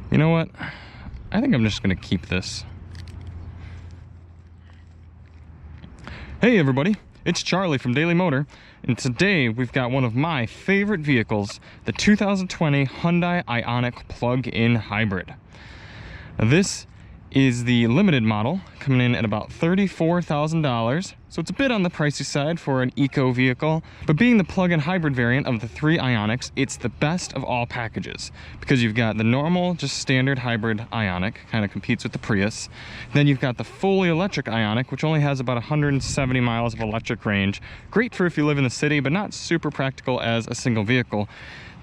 You know what? I think I'm just gonna keep this. Hey everybody, it's Charlie from Daily Motor, and today we've got one of my favorite vehicles, the 2020 Hyundai Ioniq plug-in hybrid. Now this is the limited model, coming in at about $34,000, so it's a bit on the pricey side for an eco vehicle, but being the plug-in hybrid variant of the three Ioniqs, it's the best of all packages, because you've got the normal, just standard hybrid Ioniq, kind of competes with the Prius. Then you've got the fully electric Ioniq, which only has about 170 miles of electric range. Great for if you live in the city, but not super practical as a single vehicle.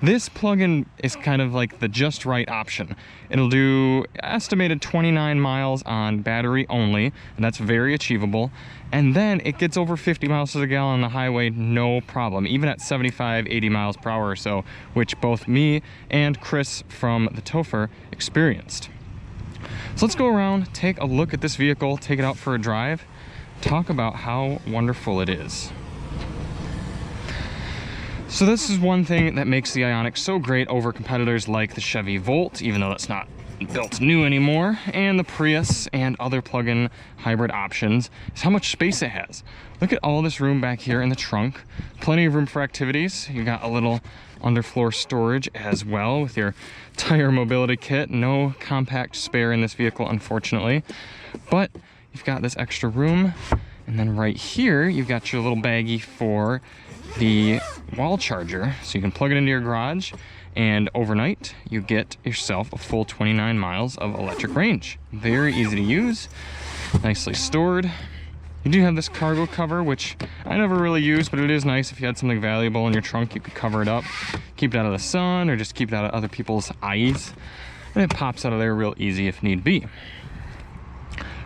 This plug-in is kind of like the just right option. It'll do estimated 29 miles on battery only, and that's very achievable. And then it gets over 50 miles to the gallon on the highway, no problem, even at 75, 80 miles per hour or so, which both me and Chris from the Topher experienced. So let's go around, take a look at this vehicle, take it out for a drive, talk about how wonderful it is. So this is one thing that makes the Ioniq so great over competitors like the Chevy Volt, even though that's not built new anymore, and the Prius and other plug-in hybrid options, is how much space it has. Look at all this room back here in the trunk. Plenty of room for activities. You got a little underfloor storage as well with your tire mobility kit. No compact spare in this vehicle, unfortunately. But you've got this extra room. And then right here, you've got your little baggie for the wall charger, so you can plug it into your garage, and overnight you get yourself a full 29 miles of electric range. Very easy to use, nicely stored. You do have this cargo cover, which I never really use, but it is nice if you had something valuable in your trunk, you could cover it up, keep it out of the sun, or just keep it out of other people's eyes, and it pops out of there real easy if need be.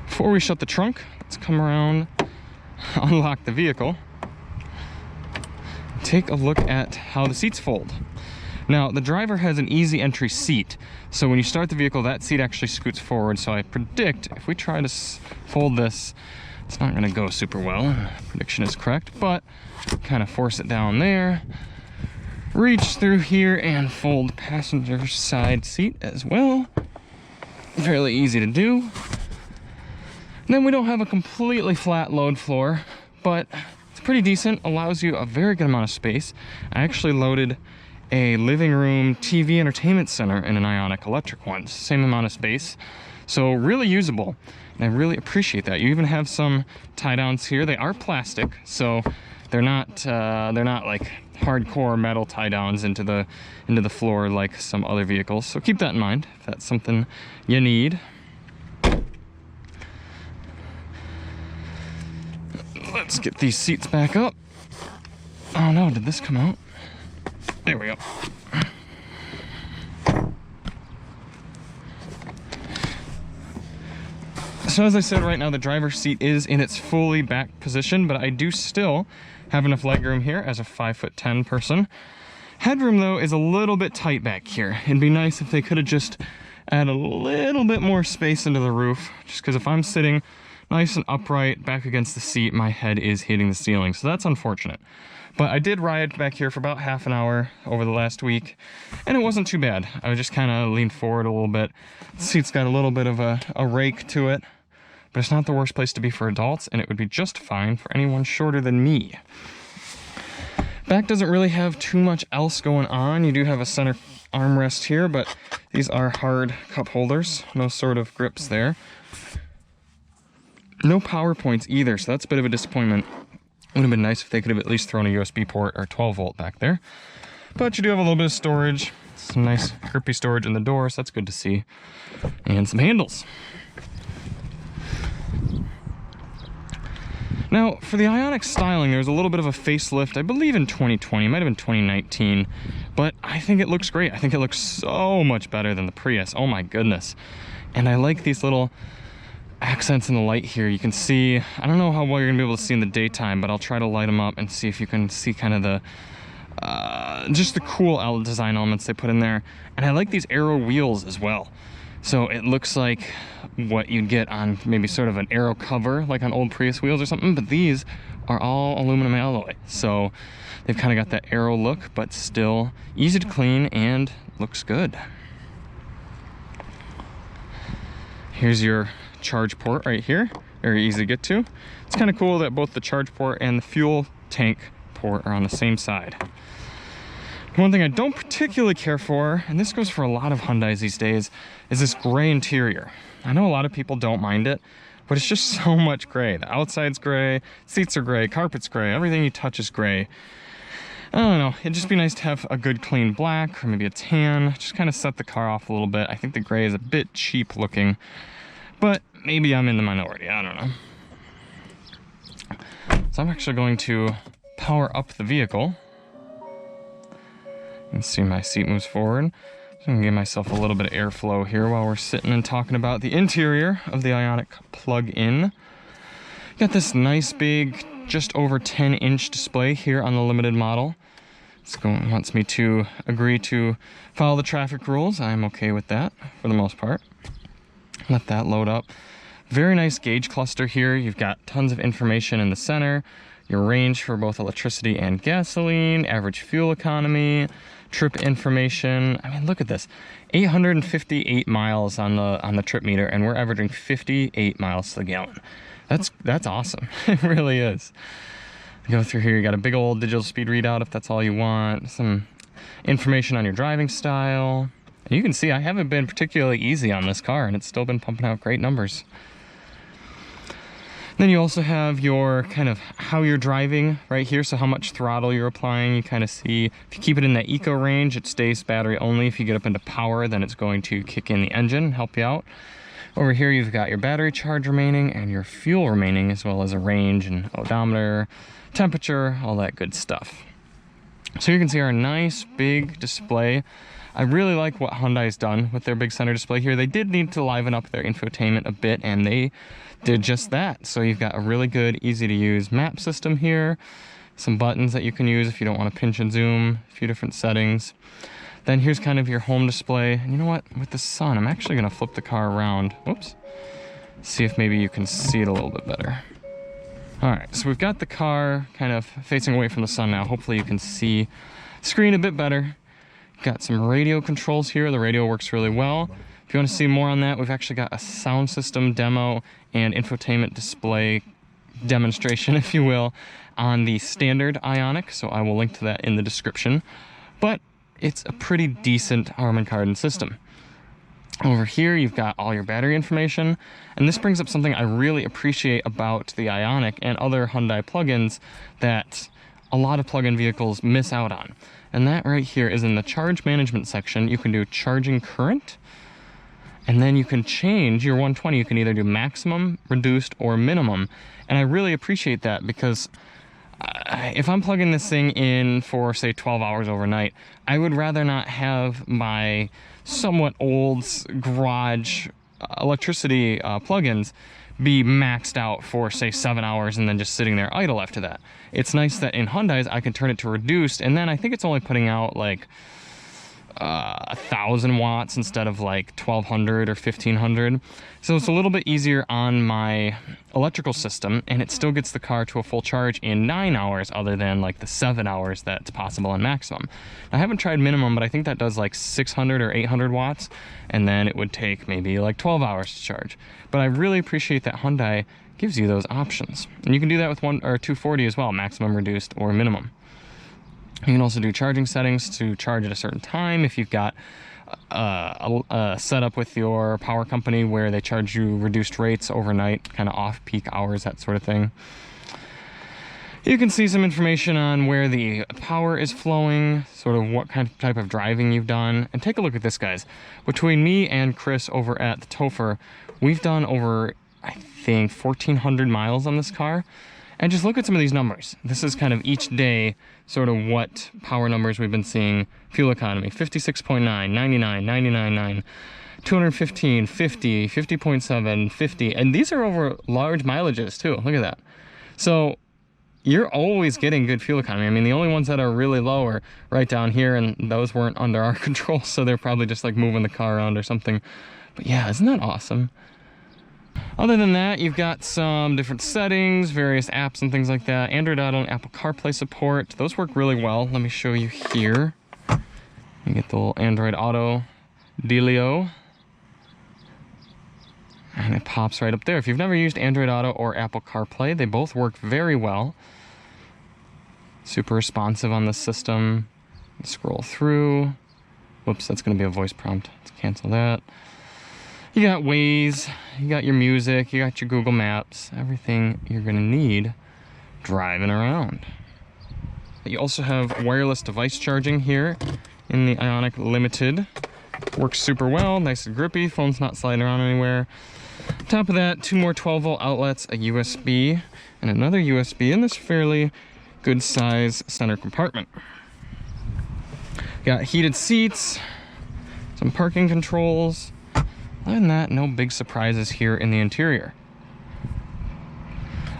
Before we shut the trunk, let's come around, unlock the vehicle, take a look at how the seats fold. Now, the driver has an easy entry seat, so when you start the vehicle, that seat actually scoots forward. So I predict if we try to fold this, it's not gonna go super well. Prediction is correct, but kind of force it down there, reach through here and fold passenger side seat as well. Fairly easy to do. And then we don't have a completely flat load floor, but it's pretty decent, allows you a very good amount of space. I actually loaded a living room TV entertainment center in an Ioniq electric one, same amount of space, so really usable, and I really appreciate that. You even have some tie downs here. They are plastic, so they're not like hardcore metal tie downs into the floor like some other vehicles, so keep that in mind if that's something you need. Let's get these seats back up. Oh no, did this come out? There we go. So as I said, right now the driver's seat is in its fully back position, but I do still have enough legroom here as a 5'10" person. Headroom though is a little bit tight back here. It'd be nice if they could have just added a little bit more space into the roof, just because if I'm sitting nice and upright back against the seat, my head is hitting the ceiling, so that's unfortunate. But I did ride back here for about half an hour over the last week, and it wasn't too bad. I just kind of leaned forward a little bit. The seat's got a little bit of a rake to it, but it's not the worst place to be for adults, and it would be just fine for anyone shorter than me. Back doesn't really have too much else going on. You do have a center armrest here, but these are hard cup holders, no sort of grips there. No power points either, so that's a bit of a disappointment. Would have been nice if they could have at least thrown a USB port or 12 volt back there. But you do have a little bit of storage, some nice grippy storage in the door, so that's good to see. And some handles. Now, for the Ionic Styling, there was a little bit of a facelift, I believe in 2020, it might have been 2019, but I think it looks great. I think it looks so much better than the Prius, oh my goodness. And I like these little accents in the light here. You can see, I don't know how well you're gonna be able to see in the daytime, but I'll try to light them up and see if you can see kind of the just the cool design elements they put in there. And I like these Aero wheels as well, so it looks like what you'd get on maybe sort of an Aero cover like on old Prius wheels or something, but these are all aluminum alloy, so they've kind of got that Aero look, but still easy to clean and looks good. Here's your charge port right here. Very easy to get to. It's kind of cool that both the charge port and the fuel tank port are on the same side. One thing I don't particularly care for, and this goes for a lot of Hyundais these days, is this gray interior. I know a lot of people don't mind it, but it's just so much gray. The outside's gray, seats are gray, carpet's gray, everything you touch is gray. I don't know, it'd just be nice to have a good clean black, or maybe a tan, just kind of set the car off a little bit. I think the gray is a bit cheap looking, but maybe I'm in the minority, I don't know. So I'm actually going to power up the vehicle. You can see my seat moves forward. So I'm gonna give myself a little bit of airflow here while we're sitting and talking about the interior of the Ioniq plug-in. Got this nice big, just over 10-inch display here on the limited model. It wants me to agree to follow the traffic rules. I'm okay with that for the most part. Let that load up. Very nice gauge cluster here. You've got tons of information in the center. Your range for both electricity and gasoline, average fuel economy, trip information. I mean, look at this. 858 miles on the trip meter, and we're averaging 58 miles to the gallon. That's awesome. It really is. Go through here, you got a big old digital speed readout if that's all you want. Some information on your driving style. And you can see I haven't been particularly easy on this car, and it's still been pumping out great numbers. Then you also have your kind of how you're driving right here, so how much throttle you're applying. You kind of see if you keep it in that eco range, it stays battery only. If you get up into power, then it's going to kick in the engine and help you out. Over here you've got your battery charge remaining and your fuel remaining, as well as a range and odometer, temperature, all that good stuff. So you can see our nice big display. I really like what Hyundai's done with their big center display here. They did need to liven up their infotainment a bit, and they did just that. So you've got a really good, easy to use map system here, some buttons that you can use if you don't want to pinch and zoom, a few different settings. Then here's kind of your home display. And you know what, with the sun, I'm actually gonna flip the car around. Whoops. See if maybe you can see it a little bit better. All right, so we've got the car kind of facing away from the sun now. Hopefully you can see the screen a bit better. Got some radio controls here. The radio works really well. If you want to see more on that, we've actually got a sound system demo and infotainment display demonstration, if you will, on the standard Ioniq. So I will link to that in the description. But it's a pretty decent Harman Kardon system. Over here, you've got all your battery information. And this brings up something I really appreciate about the Ioniq and other Hyundai plugins that a lot of plug-in vehicles miss out on. And that right here is in the charge management section. You can do charging current, and then you can change your 120. You can either do maximum, reduced, or minimum. And I really appreciate that because if I'm plugging this thing in for, say, 12 hours overnight, I would rather not have my somewhat old garage electricity plugins be maxed out for, say, 7 hours and then just sitting there idle after that. It's nice that in Hyundai's I can turn it to reduced, and then I think it's only putting out like 1,000 watts instead of like 1,200 or 1,500. So it's a little bit easier on my electrical system, and it still gets the car to a full charge in 9 hours other than like the 7 hours that's possible in maximum. I haven't tried minimum, but I think that does like 600 or 800 watts, and then it would take maybe like 12 hours to charge. But I really appreciate that Hyundai gives you those options. And you can do that with 240 as well, maximum, reduced, or minimum. You can also do charging settings to charge at a certain time if you've got a setup with your power company where they charge you reduced rates overnight, kind of off-peak hours, that sort of thing. You can see some information on where the power is flowing, sort of what type of driving you've done. And take a look at this, guys. Between me and Chris over at the Topher, we've done over, I think, 1,400 miles on this car. And just look at some of these numbers. This is kind of each day, sort of what power numbers we've been seeing. Fuel economy, 56.9, 99, 99.9, 215, 50, 50.7, 50. And these are over large mileages too. Look at that. So you're always getting good fuel economy. I mean, the only ones that are really low are right down here, and those weren't under our control, so they're probably just like moving the car around or something. But yeah, isn't that awesome? Other than that, you've got some different settings, various apps and things like that. Android Auto and Apple CarPlay support. Those work really well. Let me show you here. You get the little Android Auto dealio. And it pops right up there. If you've never used Android Auto or Apple CarPlay, they both work very well. Super responsive on the system. Scroll through. Whoops, that's going to be a voice prompt. Let's cancel that. You got Waze, you got your music, you got your Google Maps, everything you're going to need driving around. You also have wireless device charging here in the Ioniq Limited. Works super well, nice and grippy, phone's not sliding around anywhere. On top of that, 2 more 12-volt outlets, a USB, and another USB in this fairly good size center compartment. Got heated seats, some parking controls. Other than that, no big surprises here in the interior.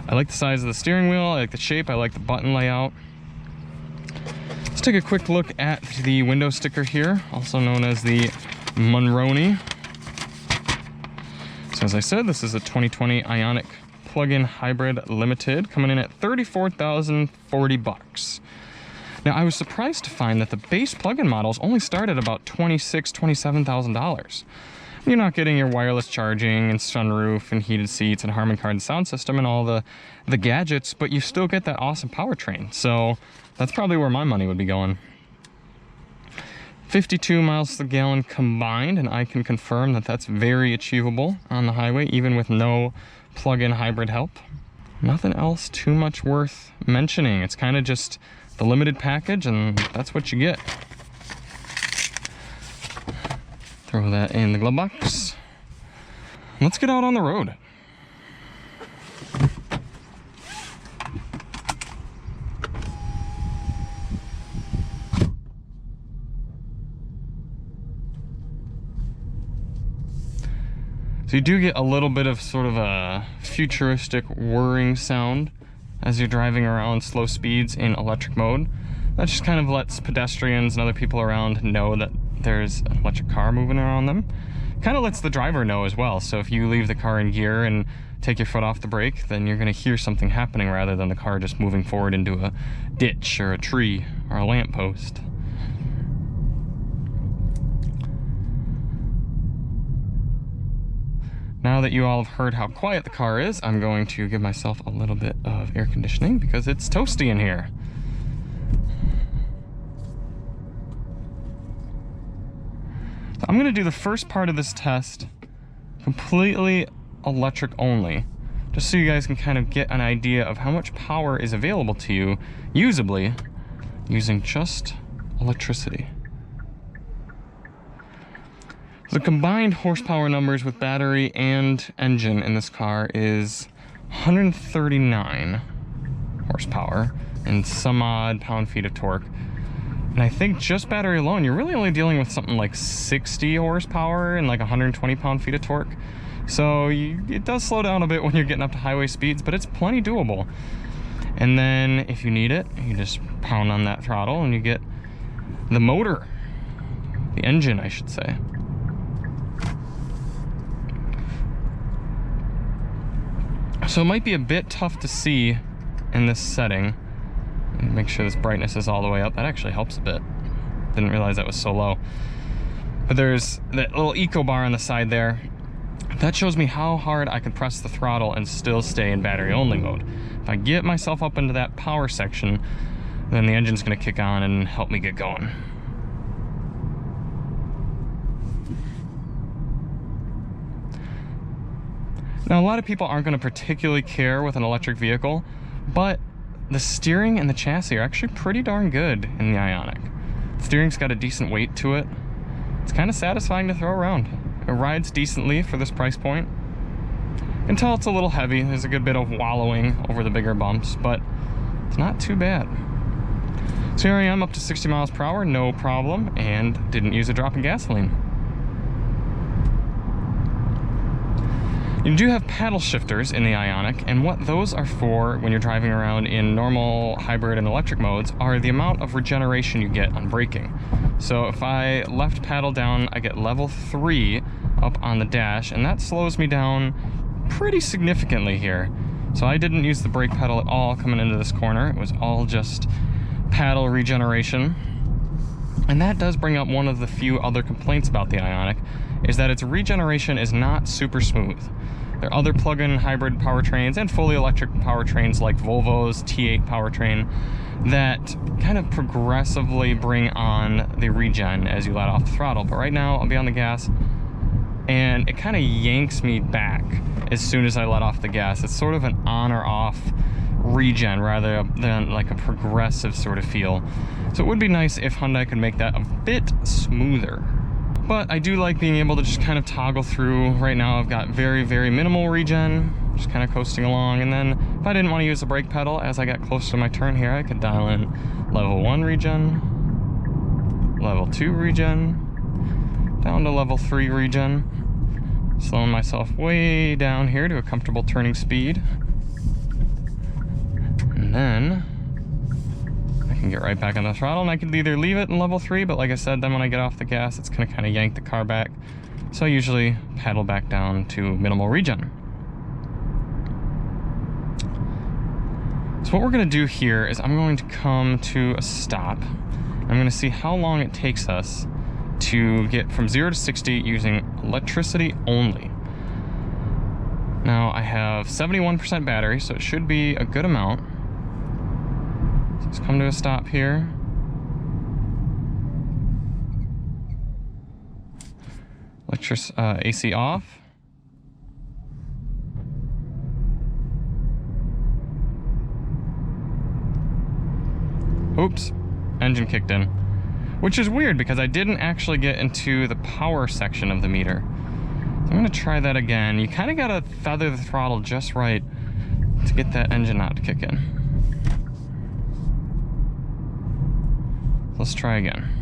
I like the size of the steering wheel, I like the shape, I like the button layout. Let's take a quick look at the window sticker here, also known as the Monroney. So as I said, this is a 2020 Ioniq plug-in hybrid limited, coming in at $34,040. Now, I was surprised to find that the base plug-in models only start at about $26,000, $27,000. You're not getting your wireless charging and sunroof and heated seats and Harman Kardon sound system and all the gadgets, but you still get that awesome powertrain. So that's probably where my money would be going. 52 miles to the gallon combined, and I can confirm that that's very achievable on the highway, even with no plug-in hybrid help. Nothing else too much worth mentioning. It's kind of just the limited package, and that's what you get. Throw that in the glove box. Let's get out on the road. So you do get a little bit of sort of a futuristic whirring sound as you're driving around slow speeds in electric mode. That just kind of lets pedestrians and other people around know that there's an electric car moving around them. Kind of lets the driver know as well. So if you leave the car in gear and take your foot off the brake, then you're going to hear something happening rather than the car just moving forward into a ditch or a tree or a lamppost. Now that you all have heard how quiet the car is, I'm going to give myself a little bit of air conditioning because it's toasty in here. So I'm going to do the first part of this test completely electric only, just so you guys can kind of get an idea of how much power is available to you usably using just electricity. The combined horsepower numbers with battery and engine in this car is 139 horsepower and some odd pound-feet of torque. And I think just battery alone, you're really only dealing with something like 60 horsepower and like 120 pound-feet of torque. So it does slow down a bit when you're getting up to highway speeds, but it's plenty doable. And then if you need it, you just pound on that throttle and you get the motor, the engine, I should say. So it might be a bit tough to see in this setting. Make sure this brightness is all the way up. That actually helps a bit. Didn't realize that was so low. But there's that little eco bar on the side there. That shows me how hard I can press the throttle and still stay in battery only mode. If I get myself up into that power section, then the engine's gonna kick on and help me get going. Now, a lot of people aren't going to particularly care with an electric vehicle, but the steering and the chassis are actually pretty darn good in the Ioniq. The steering's got a decent weight to it. It's kind of satisfying to throw around. It rides decently for this price point. You can tell it's a little heavy. There's a good bit of wallowing over the bigger bumps, but it's not too bad. So here I am up to 60 miles per hour, no problem, and didn't use a drop in gasoline. You do have paddle shifters in the Ioniq, and what those are for when you're driving around in normal, hybrid, and electric modes are the amount of regeneration you get on braking. So if I left paddle down, I get level 3 up on the dash, and that slows me down pretty significantly here. So I didn't use the brake pedal at all coming into this corner. It was all just paddle regeneration. And that does bring up one of the few other complaints about the Ioniq, is that its regeneration is not super smooth. There are other plug-in hybrid powertrains and fully electric powertrains like Volvo's T8 powertrain that kind of progressively bring on the regen as you let off the throttle. But right now, I'll be on the gas, and it kind of yanks me back as soon as I let off the gas. It's sort of an on or off regen rather than like a progressive sort of feel. So it would be nice if Hyundai could make that a bit smoother. But I do like being able to just kind of toggle through. Right now I've got very, very minimal regen, just kind of coasting along. And then if I didn't want to use the brake pedal as I got close to my turn here, I could dial in level 1 regen, level 2 regen, down to level 3 regen. Slowing myself way down here to a comfortable turning speed. And then I can get right back on the throttle, and I could either leave it in level 3, but like I said, then when I get off the gas, it's gonna kind of yank the car back. So I usually pedal back down to minimal regen. So what we're gonna do here is I'm going to come to a stop. I'm gonna see how long it takes us to get from 0 to 60 using electricity only. Now I have 71% battery, so it should be a good amount. So let's come to a stop here. AC off. Oops, engine kicked in. Which is weird because I didn't actually get into the power section of the meter. So I'm gonna try that again. You kind of gotta feather the throttle just right to get that engine not to kick in. Let's try again.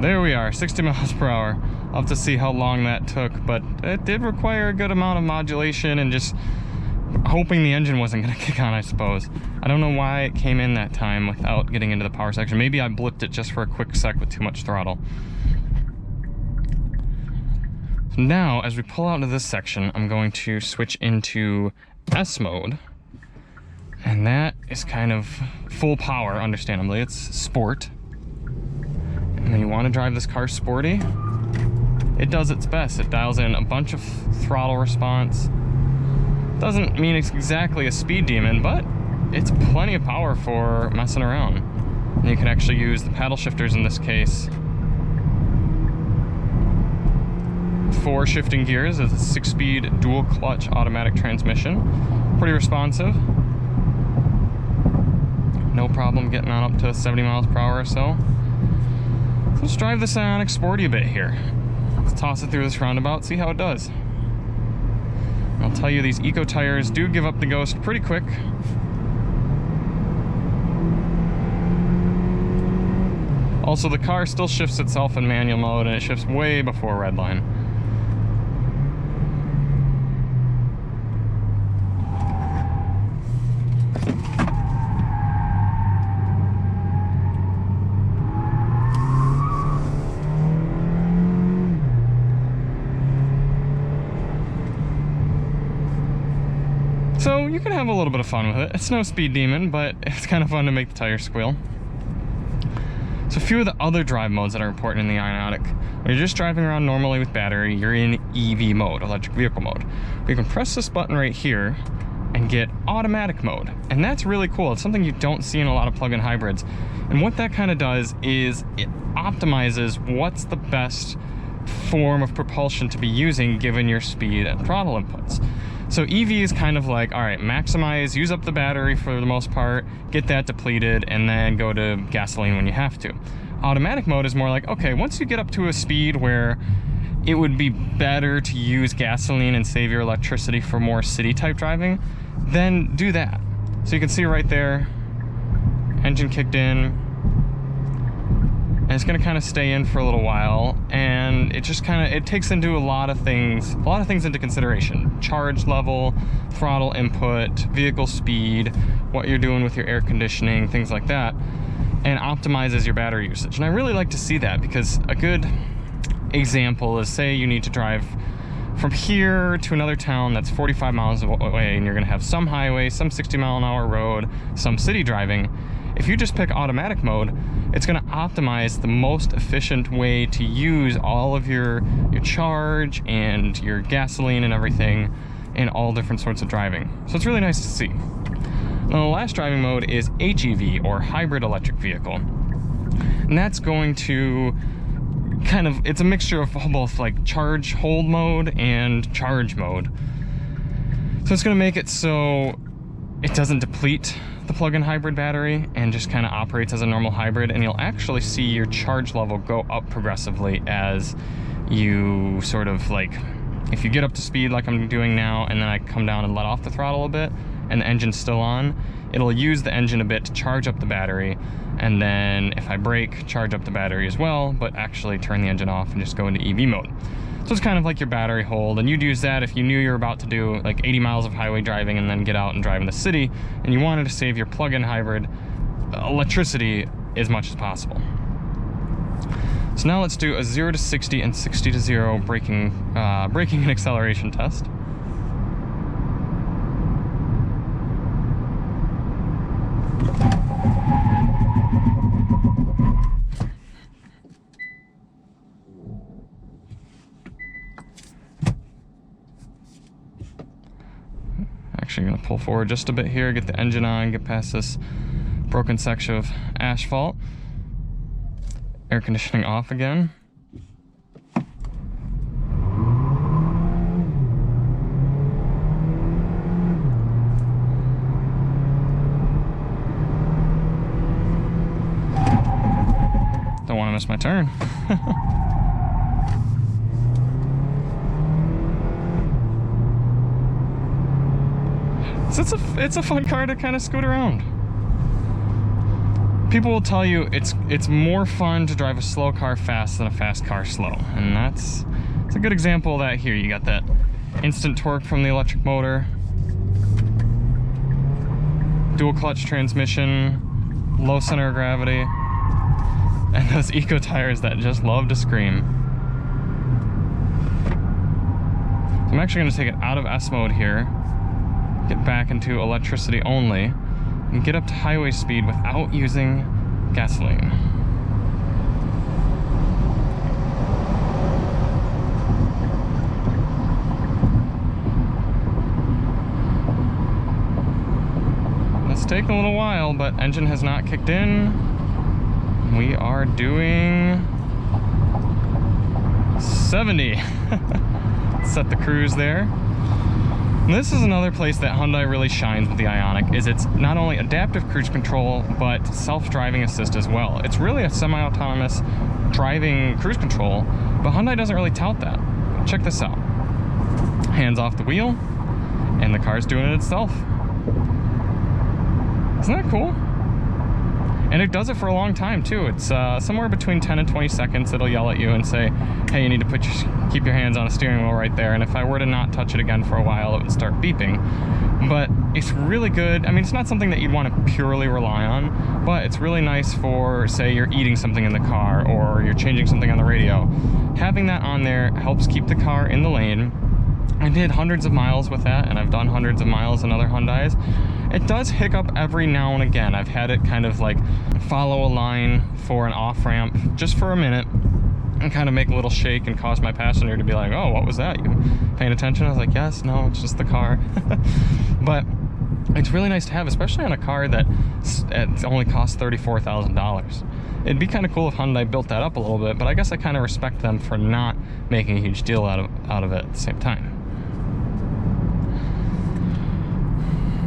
There we are, 60 miles per hour. I'll have to see how long that took, but it did require a good amount of modulation and just hoping the engine wasn't gonna kick on, I suppose. I don't know why it came in that time without getting into the power section. Maybe I blipped it just for a quick sec with too much throttle. So now, as we pull out into this section, I'm going to switch into S mode. And that is kind of full power, understandably. It's sport. And you want to drive this car sporty, it does its best. It dials in a bunch of throttle response. Doesn't mean it's exactly a speed demon, but it's plenty of power for messing around. And you can actually use the paddle shifters in this case for shifting gears. It's a 6-speed dual clutch automatic transmission. Pretty responsive. No problem getting on up to 70 miles per hour or so. Let's drive this Ioniq sporty a bit here. Let's toss it through this roundabout, see how it does. And I'll tell you, these eco tires do give up the ghost pretty quick. Also, the car still shifts itself in manual mode, and it shifts way before red line. So you can have a little bit of fun with it. It's no speed demon, but it's kind of fun to make the tires squeal. So a few of the other drive modes that are important in the Ioniq. When you're just driving around normally with battery, you're in EV mode, electric vehicle mode. You can press this button right here and get automatic mode. And that's really cool. It's something you don't see in a lot of plug-in hybrids. And what that kind of does is it optimizes what's the best form of propulsion to be using given your speed and throttle inputs. So EV is kind of like, all right, maximize, use up the battery for the most part, get that depleted, and then go to gasoline when you have to. Automatic mode is more like, okay, once you get up to a speed where it would be better to use gasoline and save your electricity for more city type driving, then do that. So you can see right there, engine kicked in. and it's going to kind of stay in for a little while, and it just kind of, it takes into a lot of things into consideration: charge level, throttle input, vehicle speed, what you're doing with your air conditioning, things like that, and optimizes your battery usage. And I really like to see that, because a good example is, say you need to drive from here to another town that's 45 miles away, and you're going to have some highway, some 60-mile-an-hour road, some city driving. If you just pick automatic mode, it's going to optimize the most efficient way to use all of your charge and your gasoline and everything in all different sorts of driving. So it's really nice to see. Now, the last driving mode is HEV, or hybrid electric vehicle. And that's going to kind of, it's a mixture of both like charge hold mode and charge mode. So it's going to make it so it doesn't deplete the plug-in hybrid battery and just kind of operates as a normal hybrid, and you'll actually see your charge level go up progressively as you sort of, like, if you get up to speed like I'm doing now, and then I come down and let off the throttle a bit and the engine's still on, it'll use the engine a bit to charge up the battery, and then if I brake, charge up the battery as well, but actually turn the engine off and just go into EV mode. So it's kind of like your battery hold, and you'd use that if you knew you were about to do like 80 miles of highway driving and then get out and drive in the city, and you wanted to save your plug-in hybrid electricity as much as possible. So now let's do a 0 to 60 and 60 to 0 braking and acceleration test. Actually going to pull forward just a bit here, get the engine on, get past this broken section of asphalt. Air conditioning off again. Don't want to miss my turn. So it's a fun car to kind of scoot around. People will tell you it's more fun to drive a slow car fast than a fast car slow, and it's a good example of that here. You got that instant torque from the electric motor, dual clutch transmission, low center of gravity, and those eco tires that just love to scream. So I'm actually going to take it out of S mode here, get back into electricity only, and get up to highway speed without using gasoline. It's taken a little while, but engine has not kicked in. We are doing 70. Set the cruise there. And this is another place that Hyundai really shines with the Ioniq, is it's not only adaptive cruise control, but self-driving assist as well. It's really a semi-autonomous driving cruise control, but Hyundai doesn't really tout that. Check this out. Hands off the wheel, and the car's doing it itself. Isn't that cool? And it does it for a long time too. It's somewhere between 10 and 20 seconds. It'll yell at you and say, hey, you need to keep your hands on the steering wheel right there. And if I were to not touch it again for a while, it would start beeping. But it's really good. I mean, it's not something that you'd want to purely rely on, but it's really nice for, say, you're eating something in the car or you're changing something on the radio. Having that on there helps keep the car in the lane. I did hundreds of miles with that, and I've done hundreds of miles in other Hyundais. It does hiccup every now and again. I've had it kind of like follow a line for an off-ramp just for a minute and kind of make a little shake and cause my passenger to be like, oh, what was that? You paying attention? I was like, yes, no, it's just the car. But it's really nice to have, especially on a car that only costs $34,000. It'd be kind of cool if Hyundai built that up a little bit, but I guess I kind of respect them for not making a huge deal out of it at the same time.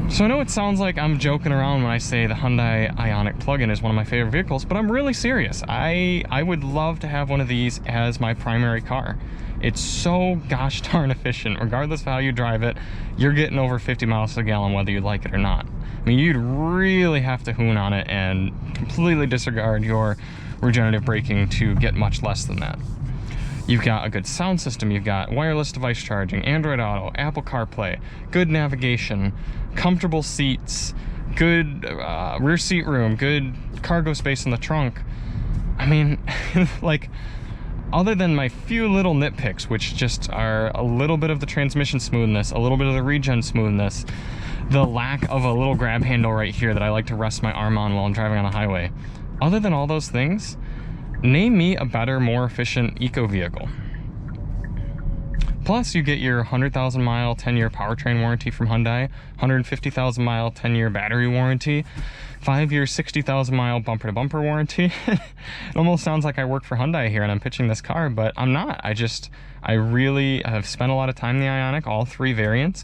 So I know it sounds like I'm joking around when I say the Hyundai Ioniq plug-in is one of my favorite vehicles, but I'm really serious. I would love to have one of these as my primary car. It's so gosh darn efficient. Regardless of how you drive it, you're getting over 50 miles a gallon whether you like it or not. I mean, you'd really have to hoon on it and completely disregard your regenerative braking to get much less than that. You've got a good sound system, you've got wireless device charging, Android Auto, Apple CarPlay, good navigation, comfortable seats, good rear seat room, good cargo space in the trunk. I mean, like, other than my few little nitpicks, which just are a little bit of the transmission smoothness, a little bit of the regen smoothness, the lack of a little grab handle right here that I like to rest my arm on while I'm driving on the highway. Other than all those things, name me a better, more efficient eco vehicle. Plus, you get your 100,000 mile, 10-year powertrain warranty from Hyundai, 150,000 mile, 10-year battery warranty, 5-year, 60,000 mile bumper-to-bumper warranty. It almost sounds like I work for Hyundai here and I'm pitching this car, but I'm not. I really have spent a lot of time in the Ioniq, all 3 variants,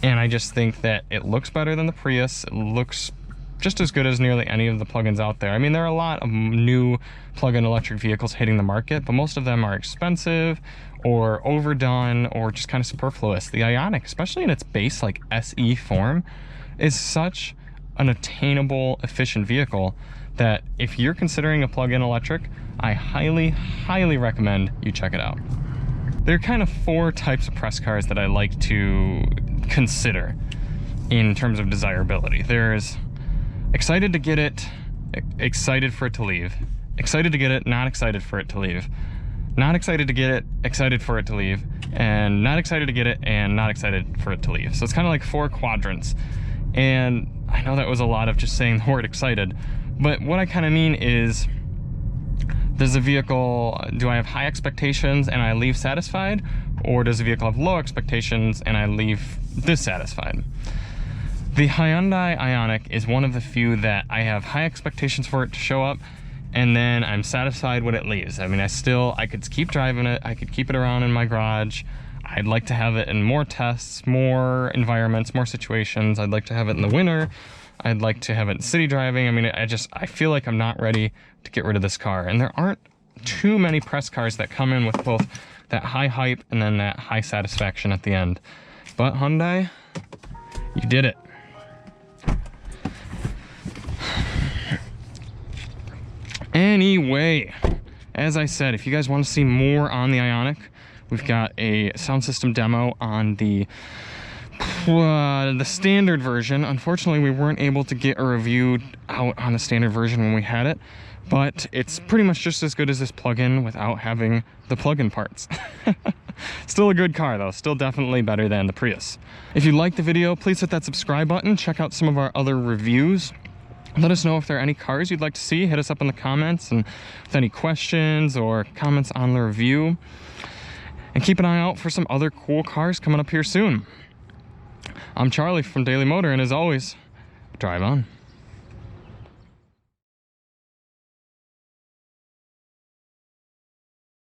and I just think that it looks better than the Prius. It looks just as good as nearly any of the plugins out there. I mean, there are a lot of new plug-in electric vehicles hitting the market, but most of them are expensive or overdone or just kind of superfluous. The Ioniq, especially in its base like SE form, is such an attainable, efficient vehicle that if you're considering a plug-in electric, I highly, highly recommend you check it out. There are kind of 4 types of press cars that I like to consider in terms of desirability. There's excited to get it, excited for it to leave. Excited to get it, not excited for it to leave. Not excited to get it, excited for it to leave. And not excited to get it, and not excited for it to leave. So it's kind of like 4 quadrants. And I know that was a lot of just saying the word excited, but what I kind of mean is, does the vehicle, do I have high expectations and I leave satisfied? Or does the vehicle have low expectations and I leave dissatisfied? The Hyundai Ioniq is one of the few that I have high expectations for it to show up, and then I'm satisfied when it leaves. I mean, I could keep driving it, I could keep it around in my garage. I'd like to have it in more tests, more environments, more situations. I'd like to have it in the winter. I'd like to have it in city driving. I mean, I feel like I'm not ready to get rid of this car. And there aren't too many press cars that come in with both that high hype and then that high satisfaction at the end. But Hyundai, you did it. Anyway, as I said, if you guys want to see more on the Ioniq, we've got a sound system demo on the standard version. Unfortunately, we weren't able to get a review out on the standard version when we had it, but it's pretty much just as good as this plug-in without having the plug-in parts. Still a good car though, still definitely better than the Prius. If you liked the video, please hit that subscribe button. Check out some of our other reviews. Let us know if there are any cars you'd like to see. Hit us up in the comments and with any questions or comments on the review. And keep an eye out for some other cool cars coming up here soon. I'm Charlie from Daily Motor, and as always, drive on.